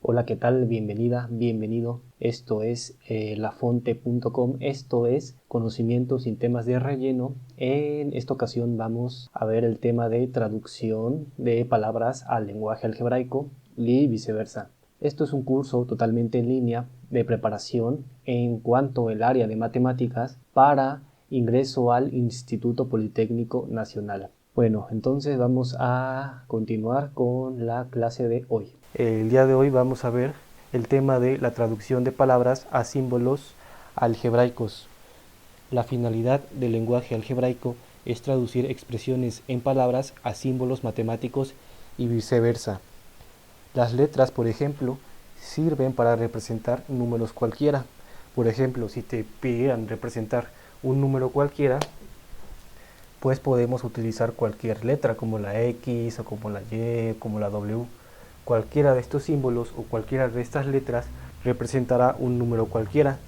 Hola, ¿qué tal? Bienvenida, bienvenido. Esto es lafonte.com. Esto es conocimientos sin temas de relleno. En esta ocasión vamos a ver el tema de traducción de palabras al lenguaje algebraico y viceversa. Esto es un curso totalmente en línea de preparación en cuanto al área de matemáticas para ingreso al Instituto Politécnico Nacional. Bueno, entonces vamos a continuar con la clase de hoy. El día de hoy vamos a ver el tema de la traducción de palabras a símbolos algebraicos. La finalidad del lenguaje algebraico es traducir expresiones en palabras a símbolos matemáticos y viceversa. Las letras, por ejemplo, sirven para representar números cualquiera. Por ejemplo, si te pidieran representar un número cualquiera, pues podemos utilizar cualquier letra como la X o como la Y, como la W. Cualquiera de estos símbolos o cualquiera de estas letras representará un número cualquiera.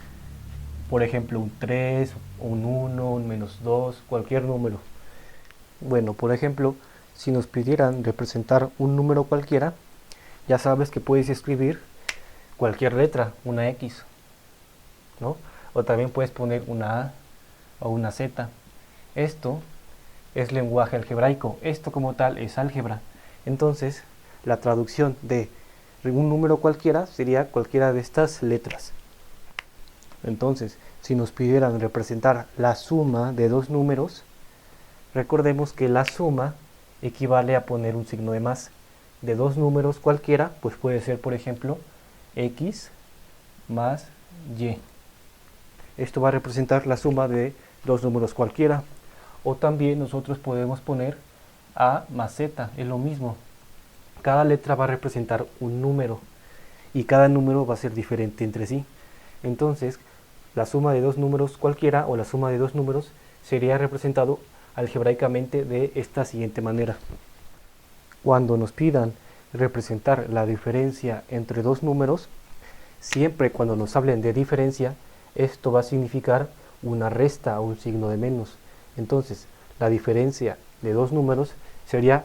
Por ejemplo, un 3, un 1, un -2, cualquier número. Bueno, por ejemplo, si nos pidieran representar un número cualquiera, ya sabes que puedes escribir cualquier letra, una X, ¿no? O también puedes poner una A o una Z. Esto es lenguaje algebraico. Esto como tal es álgebra. Entonces, la traducción de un número cualquiera sería cualquiera de estas letras. Entonces, si nos pidieran representar la suma de dos números, recordemos que la suma equivale a poner un signo de más. De dos números cualquiera, pues puede ser, por ejemplo, X más Y. Esto va a representar la suma de dos números cualquiera. O también nosotros podemos poner A más Z, es lo mismo. Cada letra va a representar un número y cada número va a ser diferente entre sí. Entonces, la suma de dos números cualquiera o la suma de dos números sería representado algebraicamente de esta siguiente manera. Cuando nos pidan representar la diferencia entre dos números, siempre cuando nos hablen de diferencia, esto va a significar una resta o un signo de menos. Entonces, la diferencia de dos números sería,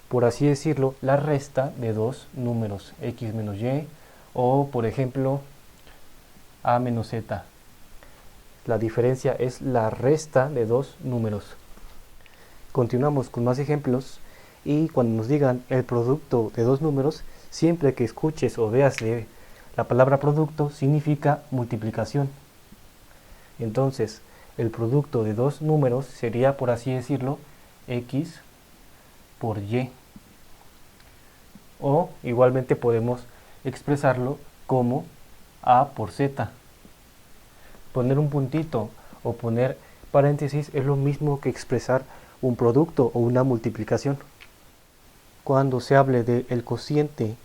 por así decirlo, la resta de dos números, X menos Y, o por ejemplo, A menos Z. La diferencia es la resta de dos números. Continuamos con más ejemplos y cuando nos digan el producto de dos números, siempre que escuches o veas la palabra producto significa multiplicación. Entonces, el producto de dos números sería, por así decirlo, X por Y. O igualmente podemos expresarlo como A por Z. Poner un puntito o poner paréntesis es lo mismo que expresar un producto o una multiplicación. Cuando se hable del cociente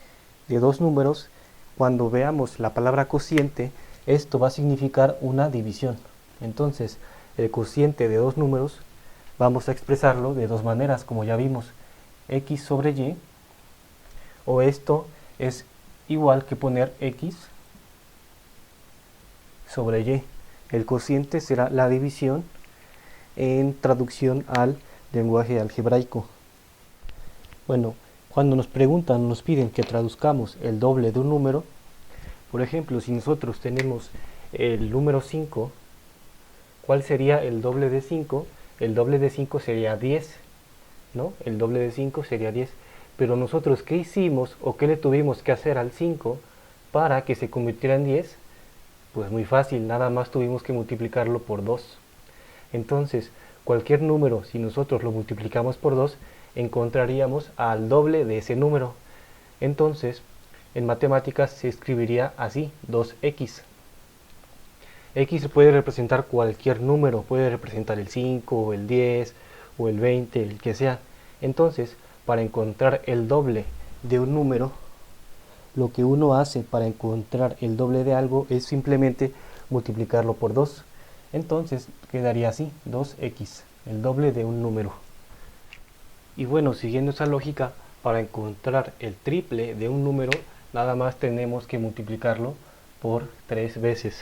de dos números, cuando veamos la palabra cociente, esto va a significar una división. Entonces, el cociente de dos números vamos a expresarlo de dos maneras, como ya vimos, X sobre Y, o esto es igual que poner X sobre Y. El cociente será la división en traducción al lenguaje algebraico. Bueno, cuando nos preguntan, nos piden que traduzcamos el doble de un número, por ejemplo, si nosotros tenemos el número 5, ¿cuál sería el doble de 5? El doble de 5 sería 10, ¿no? El doble de 5 sería 10. Pero nosotros, ¿qué hicimos o qué le tuvimos que hacer al 5 para que se convirtiera en 10? Pues muy fácil, nada más tuvimos que multiplicarlo por 2. Entonces, cualquier número, si nosotros lo multiplicamos por 2, encontraríamos al doble de ese número. Entonces, en matemáticas se escribiría así, 2x. X puede representar cualquier número, puede representar el 5, o el 10, o el 20, el que sea. Entonces, para encontrar el doble de un número, lo que uno hace para encontrar el doble de algo es simplemente multiplicarlo por 2. Entonces quedaría así, 2x, el doble de un número. Y bueno, siguiendo esa lógica, para encontrar el triple de un número, nada más tenemos que multiplicarlo por 3 veces.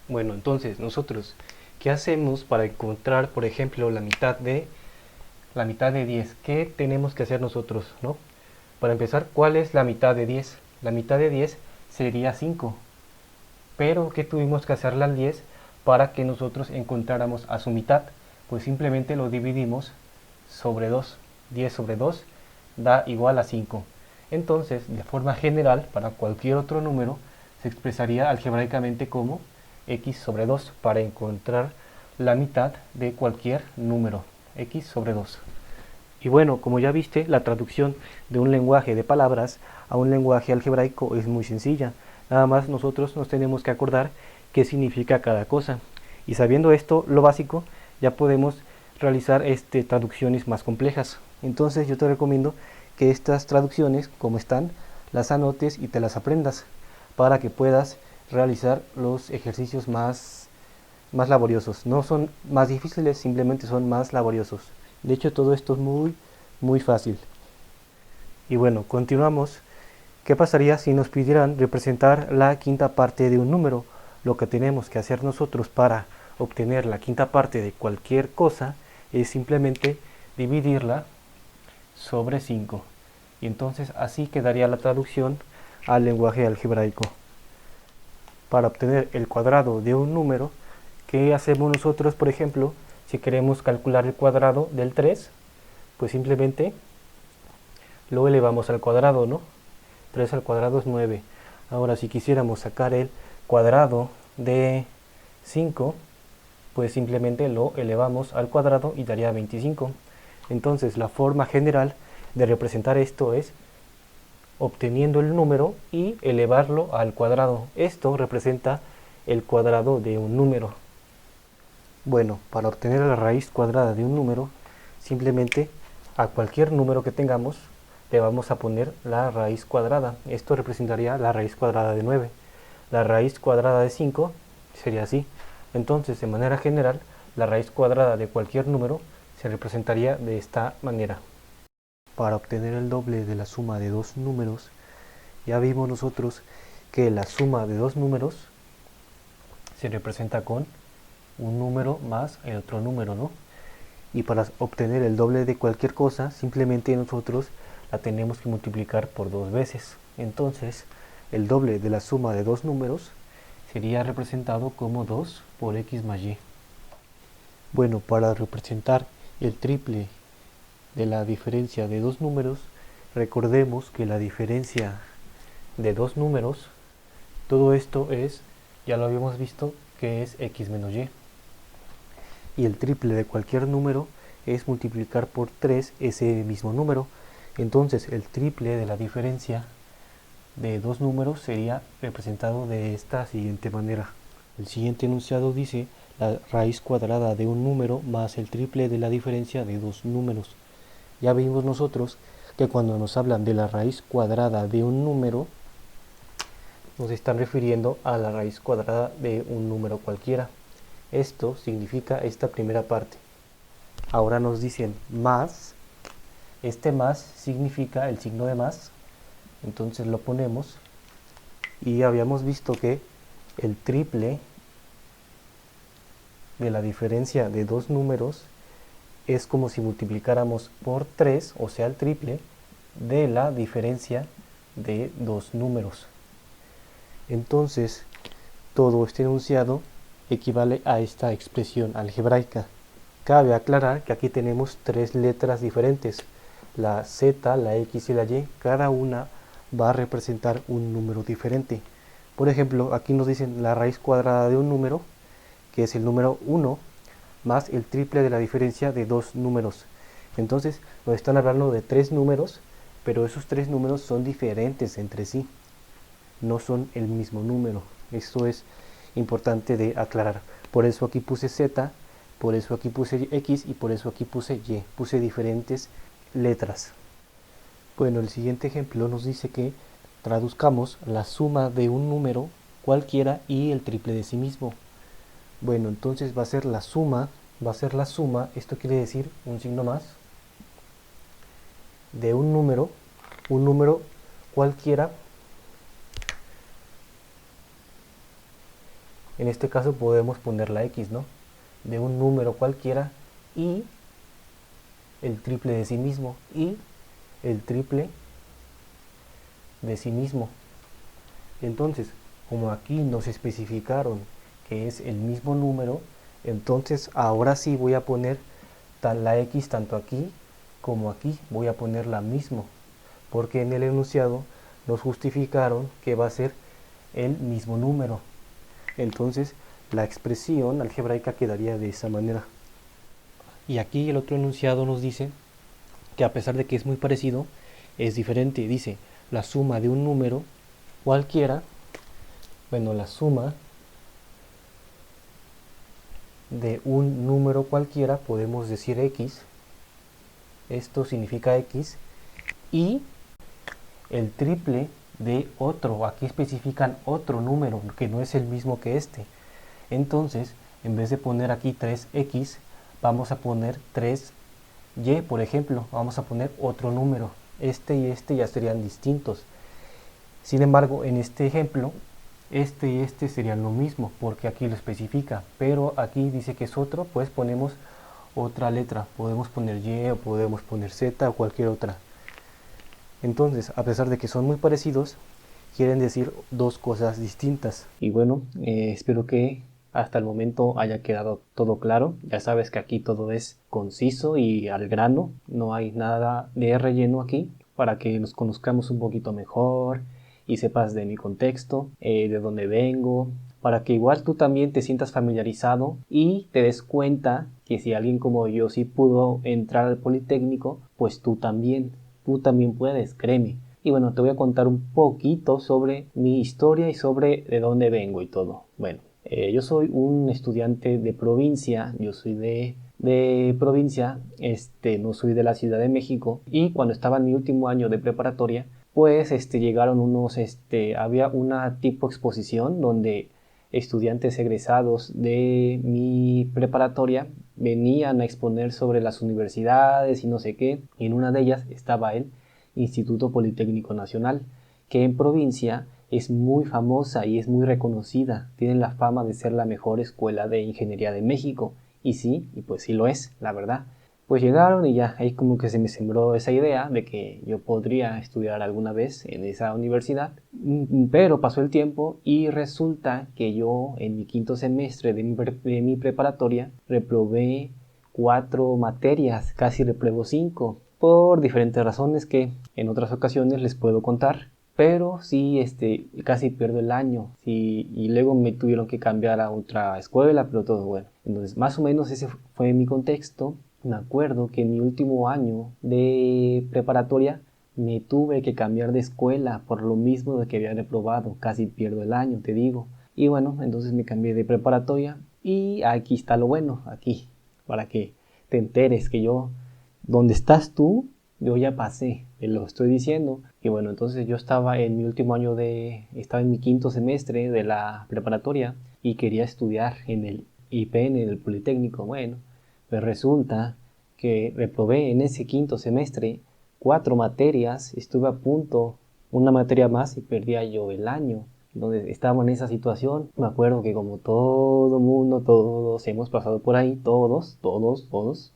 Bueno, entonces nosotros, ¿qué hacemos para encontrar, por ejemplo, la mitad de 10? ¿Qué tenemos que hacer nosotros, no? Para empezar, ¿cuál es la mitad de 10? La mitad de 10 sería 5. Pero ¿qué tuvimos que hacerle al 10 para que nosotros encontráramos a su mitad? Pues simplemente lo dividimos sobre 2. 10 sobre 2 da igual a 5. Entonces, de forma general, para cualquier otro número, se expresaría algebraicamente como x sobre 2 para encontrar la mitad de cualquier número, x sobre 2. Y bueno, como ya viste, la traducción de un lenguaje de palabras a un lenguaje algebraico es muy sencilla. Nada más nosotros nos tenemos que acordar qué significa cada cosa. Y sabiendo esto, lo básico, ya podemos realizar traducciones más complejas. Entonces yo te recomiendo que estas traducciones, como están, las anotes y te las aprendas para que puedas realizar los ejercicios más laboriosos. No son más difíciles, simplemente son más laboriosos. De hecho, todo esto es muy fácil. Y bueno, continuamos. ¿Qué pasaría si nos pidieran representar la quinta parte de un número? Lo que tenemos que hacer nosotros para obtener la quinta parte de cualquier cosa es simplemente dividirla sobre 5. Y entonces así quedaría la traducción al lenguaje algebraico. Para obtener el cuadrado de un número, ¿qué hacemos nosotros, por ejemplo? Si queremos calcular el cuadrado del 3, pues simplemente lo elevamos al cuadrado, ¿no? 3 al cuadrado es 9. Ahora, si quisiéramos sacar el cuadrado de 5, pues simplemente lo elevamos al cuadrado y daría 25. Entonces, la forma general de representar esto es obteniendo el número y elevarlo al cuadrado. Esto representa el cuadrado de un número. Bueno, para obtener la raíz cuadrada de un número, simplemente a cualquier número que tengamos le vamos a poner la raíz cuadrada. Esto representaría la raíz cuadrada de 9. La raíz cuadrada de 5 sería así. Entonces, de manera general, la raíz cuadrada de cualquier número se representaría de esta manera. Para obtener el doble de la suma de dos números, ya vimos nosotros que la suma de dos números se representa con un número más el otro número, ¿no? Y para obtener el doble de cualquier cosa, simplemente nosotros la tenemos que multiplicar por 2 veces. Entonces, el doble de la suma de dos números sería representado como 2 por x más y. Bueno, para representar el triple de la diferencia de dos números, recordemos que la diferencia de dos números, todo esto es, ya lo habíamos visto, que es x menos y. Y el triple de cualquier número es multiplicar por 3 ese mismo número. Entonces el triple de la diferencia de dos números sería representado de esta siguiente manera. El siguiente enunciado dice la raíz cuadrada de un número más el triple de la diferencia de dos números. Ya vimos nosotros que cuando nos hablan de la raíz cuadrada de un número, nos están refiriendo a la raíz cuadrada de un número cualquiera. Esto significa esta primera parte. Ahora nos dicen más. Este más significa el signo de más. Entonces lo ponemos. Y habíamos visto que el triple de la diferencia de dos números es como si multiplicáramos por 3, o sea el triple, de la diferencia de dos números. Entonces, todo este enunciado equivale a esta expresión algebraica. Cabe aclarar que aquí tenemos tres letras diferentes, la Z, la X y la Y, cada una va a representar un número diferente. Por ejemplo, aquí nos dicen la raíz cuadrada de un número, que es el número 1, más el triple de la diferencia de dos números. Entonces nos están hablando de tres números, pero esos tres números son diferentes entre sí, no son el mismo número. Esto es importante de aclarar. Por eso aquí puse Z, por eso aquí puse X y por eso aquí puse Y. Puse diferentes letras. Bueno, el siguiente ejemplo nos dice que traduzcamos la suma de un número cualquiera y el triple de sí mismo. Bueno, entonces va a ser la suma, esto quiere decir un signo más, de un número cualquiera. En este caso podemos poner la X, ¿no? De un número cualquiera y el triple de sí mismo, y el triple de sí mismo. Entonces, como aquí nos especificaron que es el mismo número, entonces ahora sí voy a poner la X tanto aquí como aquí, voy a poner la misma, porque en el enunciado nos justificaron que va a ser el mismo número. Entonces la expresión algebraica quedaría de esa manera. Y aquí el otro enunciado nos dice que a pesar de que es muy parecido, es diferente. Dice, la suma de un número cualquiera, bueno, la suma de un número cualquiera, podemos decir X, esto significa X, y el triple de otro, aquí especifican otro número que no es el mismo que este. Entonces, en vez de poner aquí 3x, vamos a poner 3y, por ejemplo, vamos a poner otro número. Este y este ya serían distintos. Sin embargo, en este ejemplo, este y este serían lo mismo, porque aquí lo especifica, pero aquí dice que es otro, pues ponemos otra letra. Podemos poner y o podemos poner z o cualquier otra. Entonces, a pesar de que son muy parecidos, quieren decir dos cosas distintas. Y bueno, espero que hasta el momento haya quedado todo claro. Ya sabes que aquí todo es conciso y al grano, no hay nada de relleno aquí, para que nos conozcamos un poquito mejor y sepas de mi contexto, de dónde vengo, para que igual tú también te sientas familiarizado y te des cuenta que si alguien como yo sí pudo entrar al Politécnico, pues tú también puedes, créeme. Y bueno, te voy a contar un poquito sobre mi historia y sobre de dónde vengo y todo. Bueno, yo soy un estudiante de provincia, yo soy de provincia, no soy de la Ciudad de México. Y cuando estaba en mi último año de preparatoria, pues llegaron había una tipo exposición donde estudiantes egresados de mi preparatoria venían a exponer sobre las universidades y no sé qué. Y en una de ellas estaba el Instituto Politécnico Nacional, que en provincia es muy famosa y es muy reconocida. Tienen la fama de ser la mejor escuela de ingeniería de México. Y sí, y pues sí lo es, la verdad. Pues llegaron y ya ahí como que se me sembró esa idea de que yo podría estudiar alguna vez en esa universidad. Pero pasó el tiempo y resulta que yo en mi quinto semestre de mi preparatoria reprobé 4 materias, casi repruebo 5, por diferentes razones que en otras ocasiones les puedo contar. Pero sí, casi pierdo el año, sí, y luego me tuvieron que cambiar a otra escuela, pero todo bueno. Entonces, más o menos ese fue mi contexto. Me acuerdo que en mi último año de preparatoria me tuve que cambiar de escuela por lo mismo de que había reprobado, casi pierdo el año, te digo. Y bueno, entonces me cambié de preparatoria y aquí está lo bueno, aquí, para que te enteres que yo, donde estás tú, yo ya pasé, te lo estoy diciendo. Y bueno, entonces yo estaba en mi último año estaba en mi quinto semestre de la preparatoria y quería estudiar en el IPN, en el Politécnico. Bueno, pues resulta que reprobé en ese quinto semestre 4 materias, estuve a punto, una materia más y perdía yo el año. Entonces estaba en esa situación. Me acuerdo que como todo mundo, todos hemos pasado por ahí, todos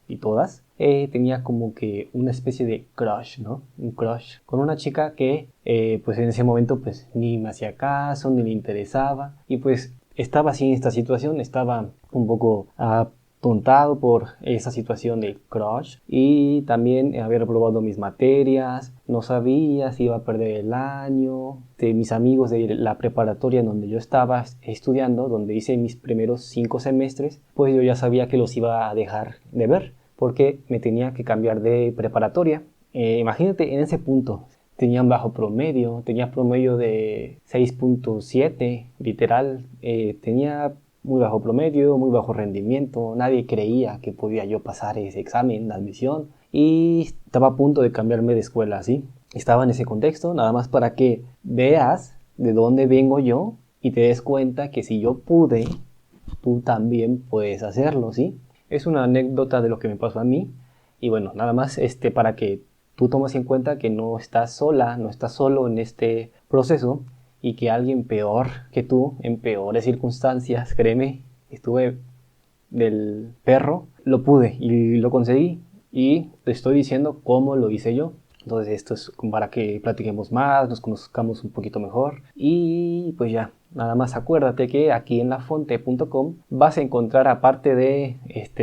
y todas, tenía como que una especie de crush, ¿no? Un crush con una chica que pues en ese momento pues ni me hacía caso, ni le interesaba. Y pues estaba así en esta situación, estaba un poco atontado por esa situación de crush y también había reprobado mis materias, no sabía si iba a perder el año. Mis amigos de la preparatoria en donde yo estaba estudiando, donde hice mis primeros 5 semestres, pues yo ya sabía que los iba a dejar de ver porque me tenía que cambiar de preparatoria. Imagínate en ese punto. Tenían bajo promedio, tenía promedio de 6.7, literal, tenía muy bajo promedio, muy bajo rendimiento, nadie creía que podía yo pasar ese examen de admisión y estaba a punto de cambiarme de escuela, ¿sí? Estaba en ese contexto, nada más para que veas de dónde vengo yo y te des cuenta que si yo pude, tú también puedes hacerlo, ¿sí? Es una anécdota de lo que me pasó a mí y bueno, nada más para que tú tomes en cuenta que no estás sola, no estás solo en este proceso y que alguien peor que tú, en peores circunstancias, créeme, estuve del perro, lo pude y lo conseguí y te estoy diciendo cómo lo hice yo. Entonces esto es como para que platiquemos más, nos conozcamos un poquito mejor y pues ya, nada más acuérdate que aquí en lafonte.com vas a encontrar, aparte de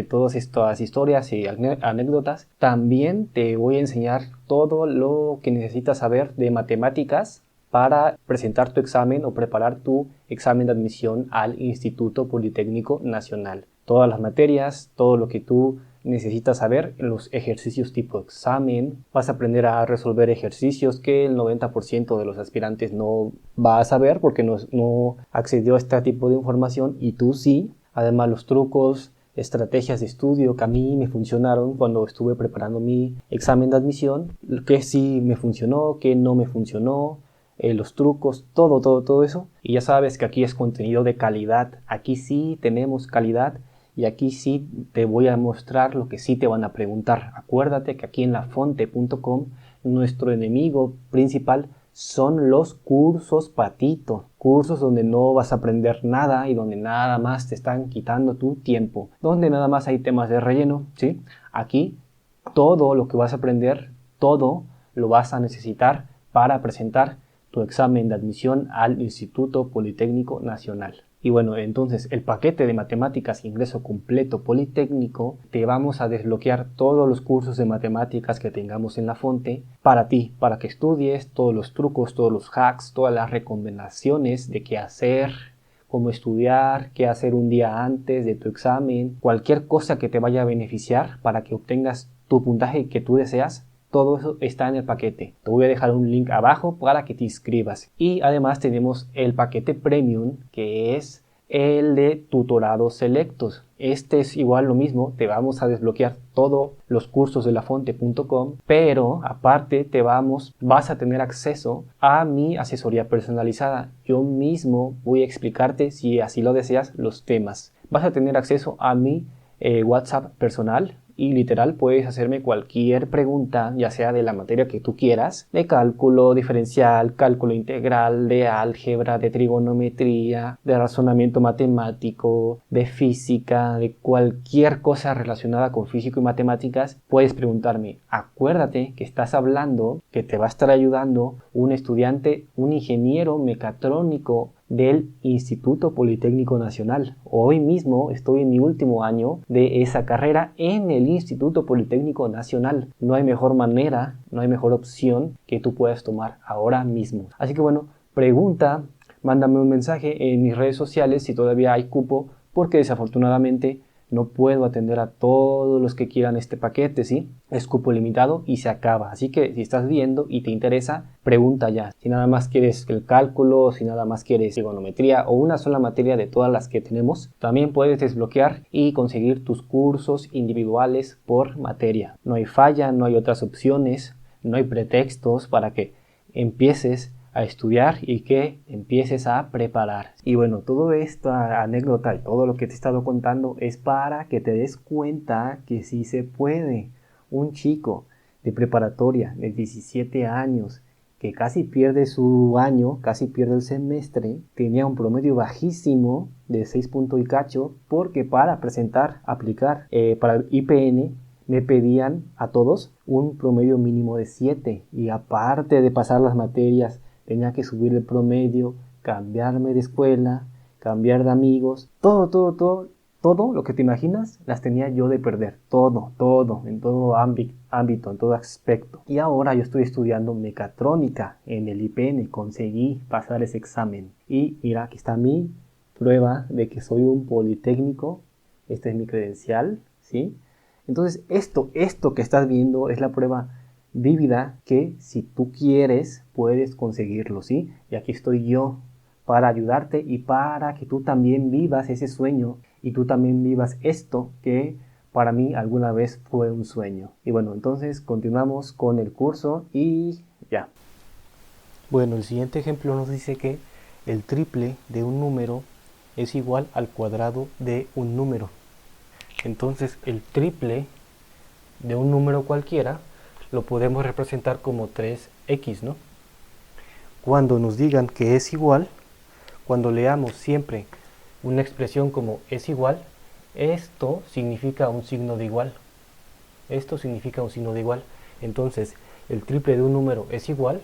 todas estas historias y anécdotas, también te voy a enseñar todo lo que necesitas saber de matemáticas para presentar tu examen o preparar tu examen de admisión al Instituto Politécnico Nacional. Todas las materias, todo lo que tú necesitas saber, los ejercicios tipo examen, vas a aprender a resolver ejercicios que el 90% de los aspirantes no va a saber porque no accedió a este tipo de información y tú sí. Además, los trucos, estrategias de estudio que a mí me funcionaron cuando estuve preparando mi examen de admisión, que sí me funcionó, que no me funcionó, los trucos, todo eso. Y ya sabes que aquí es contenido de calidad, aquí sí tenemos calidad y aquí sí te voy a mostrar lo que sí te van a preguntar. Acuérdate que aquí en lafonte.com nuestro enemigo principal son los cursos patito, cursos donde no vas a aprender nada y donde nada más te están quitando tu tiempo, donde nada más hay temas de relleno, ¿sí? Aquí todo lo que vas a aprender, todo lo vas a necesitar para presentar tu examen de admisión al Instituto Politécnico Nacional. Y bueno, entonces el paquete de matemáticas ingreso completo politécnico, te vamos a desbloquear todos los cursos de matemáticas que tengamos en la Fonte para ti, para que estudies todos los trucos, todos los hacks, todas las recomendaciones de qué hacer, cómo estudiar, qué hacer un día antes de tu examen, cualquier cosa que te vaya a beneficiar para que obtengas tu puntaje que tú deseas. Todo eso está en el paquete. Te voy a dejar un link abajo para que te inscribas. Y además tenemos el paquete premium, que es el de tutorados selectos. Este es igual lo mismo, te vamos a desbloquear todos los cursos de lafonte.com, pero aparte vas a tener acceso a mi asesoría personalizada. Yo mismo voy a explicarte, si así lo deseas, los temas. Vas a tener acceso a mi WhatsApp personal. Y literal puedes hacerme cualquier pregunta, ya sea de la materia que tú quieras, de cálculo diferencial, cálculo integral, de álgebra, de trigonometría, de razonamiento matemático, de física, de cualquier cosa relacionada con físico y matemáticas, puedes preguntarme. Acuérdate que estás hablando, que te va a estar ayudando un estudiante, un ingeniero mecatrónico del Instituto Politécnico Nacional. Hoy mismo estoy en mi último año de esa carrera en el Instituto Politécnico Nacional. No hay mejor manera, no hay mejor opción que tú puedas tomar ahora mismo. Así que bueno, pregunta, mándame un mensaje en mis redes sociales si todavía hay cupo, porque desafortunadamente no puedo atender a todos los que quieran este paquete, ¿sí? Es cupo limitado y se acaba. Así que si estás viendo y te interesa, pregunta ya. Si nada más quieres el cálculo, si nada más quieres trigonometría o una sola materia de todas las que tenemos, también puedes desbloquear y conseguir tus cursos individuales por materia. No hay falla, no hay otras opciones, no hay pretextos para que empieces a estudiar y que empieces a preparar. Y bueno, toda esta anécdota y todo lo que te he estado contando es para que te des cuenta que sí se puede. Un chico de preparatoria de 17 años que casi pierde su año, casi pierde el semestre, tenía un promedio bajísimo de 6 puntos y cacho, porque para presentar, aplicar para el IPN me pedían a todos un promedio mínimo de 7 y aparte de pasar las materias tenía que subir el promedio, cambiarme de escuela, cambiar de amigos, todo lo que te imaginas las tenía yo de perder, todo, en todo ámbito, en todo aspecto. Y ahora yo estoy estudiando mecatrónica en el IPN, conseguí pasar ese examen. Y mira, aquí está mi prueba de que soy un politécnico, este es mi credencial, ¿sí? Entonces esto que estás viendo es la prueba vívida que si tú quieres puedes conseguirlo, ¿sí? Y aquí estoy yo para ayudarte y para que tú también vivas ese sueño y tú también vivas esto que para mí alguna vez fue un sueño. Y bueno, entonces continuamos con el curso y ya. Bueno, el siguiente ejemplo nos dice que el triple de un número es igual al cuadrado de un número. Entonces el triple de un número cualquiera lo podemos representar como 3x, ¿no? Cuando nos digan que es igual, cuando leamos siempre una expresión como es igual, esto significa un signo de igual. Esto significa un signo de igual. Entonces, el triple de un número es igual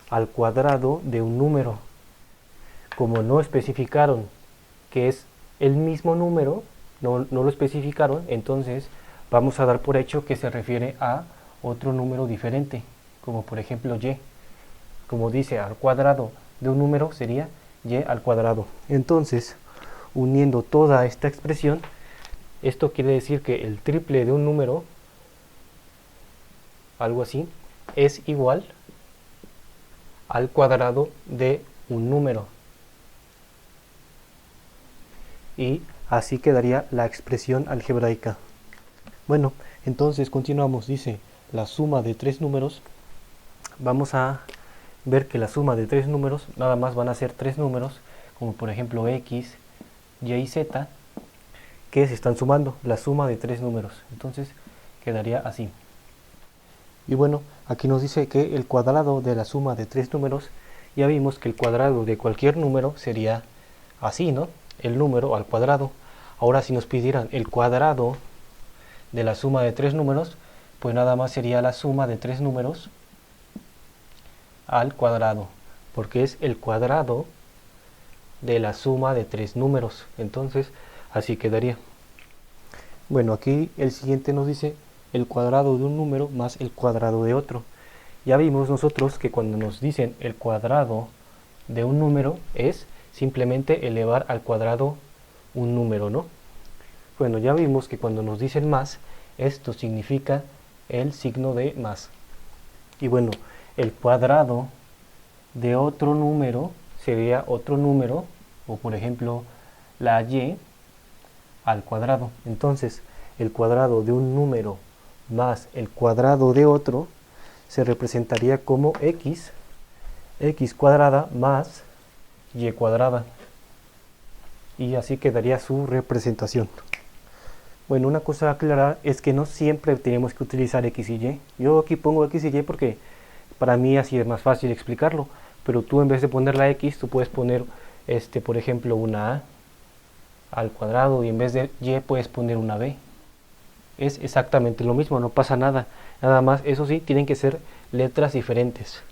al cuadrado de un número. Como no especificaron que es el mismo número, no lo especificaron, entonces vamos a dar por hecho que se refiere a otro número diferente, como por ejemplo y. Como dice, al cuadrado de un número sería y al cuadrado. Entonces, uniendo toda esta expresión, esto quiere decir que el triple de un número, algo así, es igual al cuadrado de un número. Y así quedaría la expresión algebraica. Bueno, entonces continuamos. Dice, la suma de tres números. Vamos a ver que la suma de tres números nada más van a ser tres números, como por ejemplo x, y y z, que se están sumando, la suma de tres números. Entonces quedaría así. Y bueno, aquí nos dice que el cuadrado de la suma de tres números, ya vimos que el cuadrado de cualquier número sería así, ¿no? El número al cuadrado. Ahora si nos pidieran el cuadrado de la suma de tres números, pues nada más sería la suma de tres números al cuadrado, porque es el cuadrado de la suma de tres números. Entonces así quedaría. Bueno, aquí el siguiente nos dice el cuadrado de un número más el cuadrado de otro. Ya vimos nosotros que cuando nos dicen el cuadrado de un número es simplemente elevar al cuadrado un número, ¿no? Bueno, ya vimos que cuando nos dicen más, esto significa el signo de más. Y bueno, el cuadrado de otro número sería otro número, o por ejemplo la y al cuadrado. Entonces, el cuadrado de un número más el cuadrado de otro se representaría como x cuadrada más y cuadrada. Y así quedaría su representación. Bueno, una cosa a aclarar es que no siempre tenemos que utilizar x y y. Yo aquí pongo x y y porque para mí así es más fácil explicarlo. Pero tú en vez de poner la x, tú puedes poner, por ejemplo, una a al cuadrado y en vez de y puedes poner una b. Es exactamente lo mismo, no pasa nada. Nada más, eso sí, tienen que ser letras diferentes.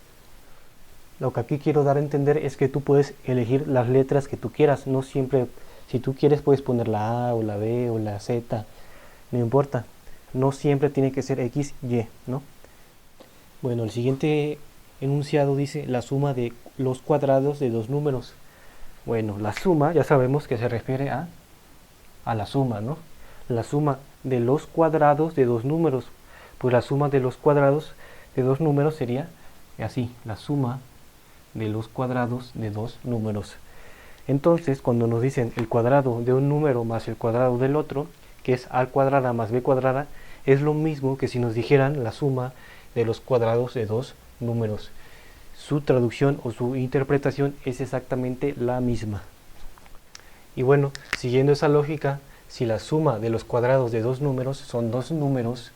Lo que aquí quiero dar a entender es que tú puedes elegir las letras que tú quieras. No siempre, si tú quieres puedes poner la A o la B o la Z, no importa. No siempre tiene que ser X, Y, ¿no? Bueno, el siguiente enunciado dice la suma de los cuadrados de dos números. Bueno, la suma ya sabemos que se refiere a la suma, ¿no? La suma de los cuadrados de dos números. Pues la suma de los cuadrados de dos números sería así, la suma de los cuadrados de dos números. Entonces, cuando nos dicen el cuadrado de un número más el cuadrado del otro, que es a cuadrada más b cuadrada, es lo mismo que si nos dijeran la suma de los cuadrados de dos números. Su traducción o su interpretación es exactamente la misma. Y bueno, siguiendo esa lógica, si la suma de los cuadrados de dos números son dos números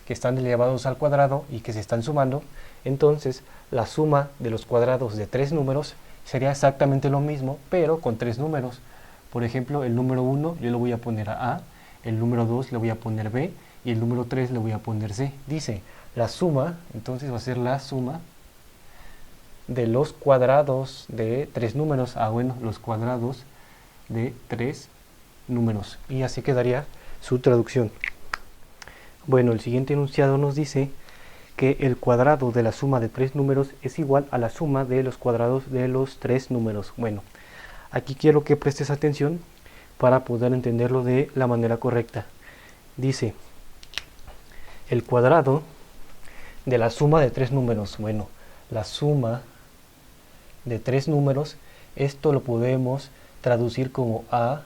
que están elevados al cuadrado y que se están sumando, entonces la suma de los cuadrados de tres números sería exactamente lo mismo, pero con tres números. Por ejemplo, el número 1 yo le voy a poner a, el número 2 le voy a poner b y el número 3 le voy a poner c. Dice, la suma, entonces va a ser la suma de los cuadrados de tres números. Bueno, los cuadrados de tres números. Y así quedaría su traducción. Bueno, el siguiente enunciado nos dice que el cuadrado de la suma de tres números es igual a la suma de los cuadrados de los tres números. Bueno, aquí quiero que prestes atención para poder entenderlo de la manera correcta. Dice, el cuadrado de la suma de tres números. Bueno, la suma de tres números, esto lo podemos traducir como a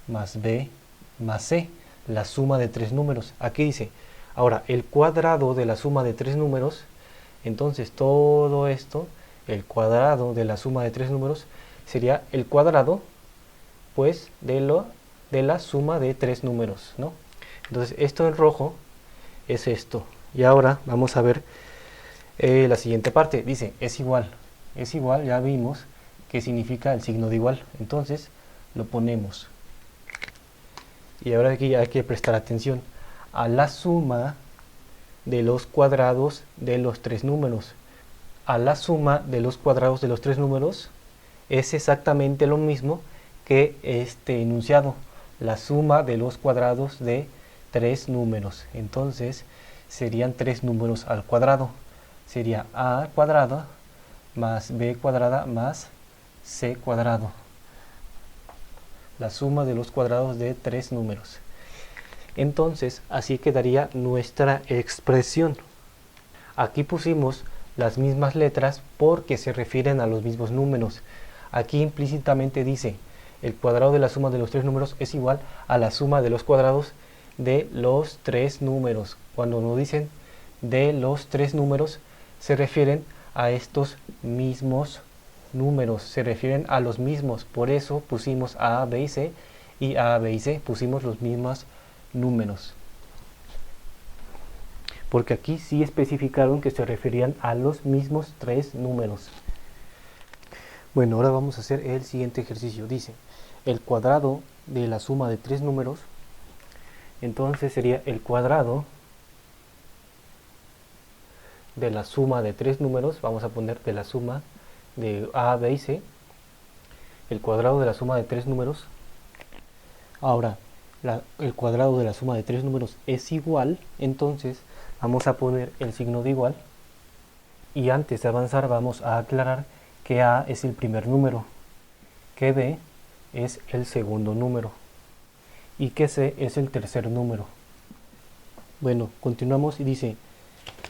más b más c, la suma de tres números. Aquí dice, ahora el cuadrado de la suma de tres números, entonces todo esto, el cuadrado de la suma de tres números, sería el cuadrado, pues, de la suma de tres números, ¿no? Entonces esto en rojo es esto. Y ahora vamos a ver la siguiente parte. Dice, es igual, ya vimos que significa el signo de igual. Entonces lo ponemos. Y ahora aquí hay que prestar atención a la suma de los cuadrados de los tres números. A la suma de los cuadrados de los tres números es exactamente lo mismo que este enunciado, la suma de los cuadrados de tres números. Entonces serían tres números al cuadrado. Sería a cuadrada más b cuadrada más c cuadrado. La suma de los cuadrados de tres números. Entonces así quedaría nuestra expresión. Aquí pusimos las mismas letras porque se refieren a los mismos números. Aquí implícitamente dice el cuadrado de la suma de los tres números es igual a la suma de los cuadrados de los tres números. Cuando nos dicen de los tres números se refieren a estos mismos números, se refieren a los mismos. Por eso pusimos a, b y c, y a, b y c pusimos los mismos números. Porque aquí sí especificaron que se referían a los mismos tres números. Bueno, ahora vamos a hacer el siguiente ejercicio. Dice, el cuadrado de la suma de tres números, entonces sería el cuadrado de la suma de tres números, vamos a poner de la suma de a, b y c, el cuadrado de la suma de tres números. Ahora, el cuadrado de la suma de tres números es igual, entonces vamos a poner el signo de igual, y antes de avanzar vamos a aclarar que a es el primer número, que b es el segundo número y que c es el tercer número. Bueno, continuamos y dice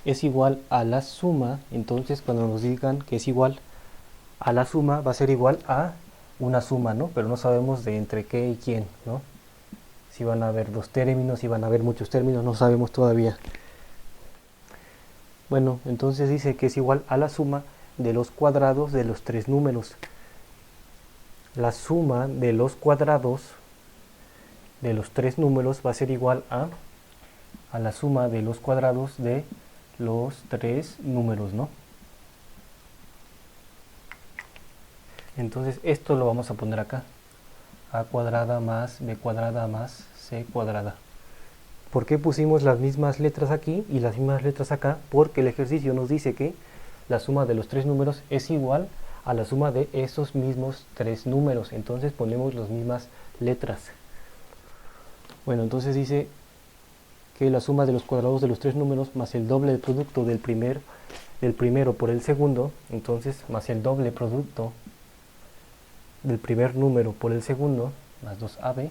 es igual a la suma. Entonces cuando nos digan que es igual a la suma va a ser igual a una suma, ¿no? Pero no sabemos de entre qué y quién, ¿no? Si van a haber dos términos, si van a haber muchos términos, no sabemos todavía. Bueno, entonces dice que es igual a la suma de los cuadrados de los tres números. La suma de los cuadrados de los tres números va a ser igual a la suma de los cuadrados de los tres números, ¿no? Entonces esto lo vamos a poner acá, a cuadrada más b cuadrada más c cuadrada. ¿Por qué pusimos las mismas letras aquí y las mismas letras acá? Porque el ejercicio nos dice que la suma de los tres números es igual a la suma de esos mismos tres números. Entonces ponemos las mismas letras. Bueno, entonces dice que la suma de los cuadrados de los tres números más el doble del producto del primero por el segundo, entonces más el doble producto del primer número por el segundo, más 2ab,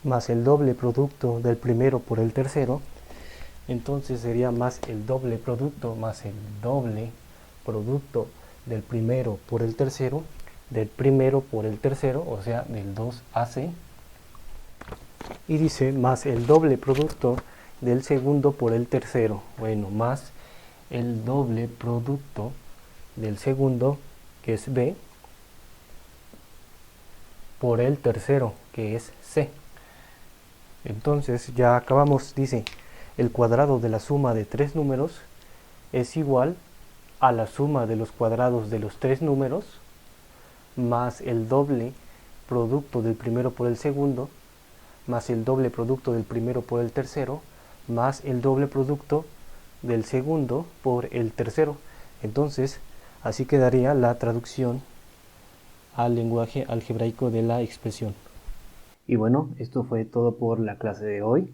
más el doble producto del primero por el tercero, entonces sería más el doble producto más el doble producto del primero por el tercero, del primero por el tercero, o sea, del 2ac, y dice más el doble producto del segundo por el tercero, bueno, más el doble producto del segundo, que es b, por el tercero, que es c. Entonces ya acabamos, dice, el cuadrado de la suma de tres números es igual a la suma de los cuadrados de los tres números más el doble producto del primero por el segundo más el doble producto del primero por el tercero más el doble producto del segundo por el tercero. Entonces así quedaría la traducción al lenguaje algebraico de la expresión. Y bueno, esto fue todo por la clase de hoy.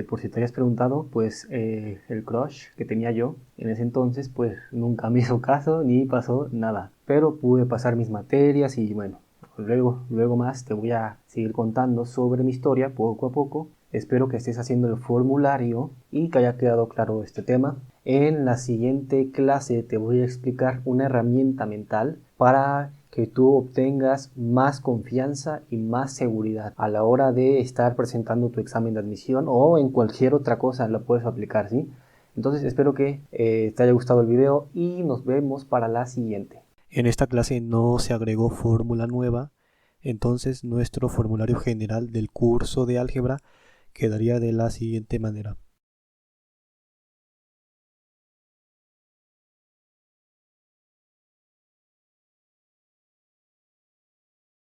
Por si te habías preguntado, pues el crush que tenía yo en ese entonces, pues nunca me hizo caso ni pasó nada. Pero pude pasar mis materias y bueno, luego más te voy a seguir contando sobre mi historia poco a poco. Espero que estés haciendo el formulario y que haya quedado claro este tema. En la siguiente clase te voy a explicar una herramienta mental para que tú obtengas más confianza y más seguridad a la hora de estar presentando tu examen de admisión o en cualquier otra cosa lo puedes aplicar, ¿sí? Entonces espero que te haya gustado el video y nos vemos para la siguiente. En esta clase no se agregó fórmula nueva, entonces nuestro formulario general del curso de álgebra quedaría de la siguiente manera.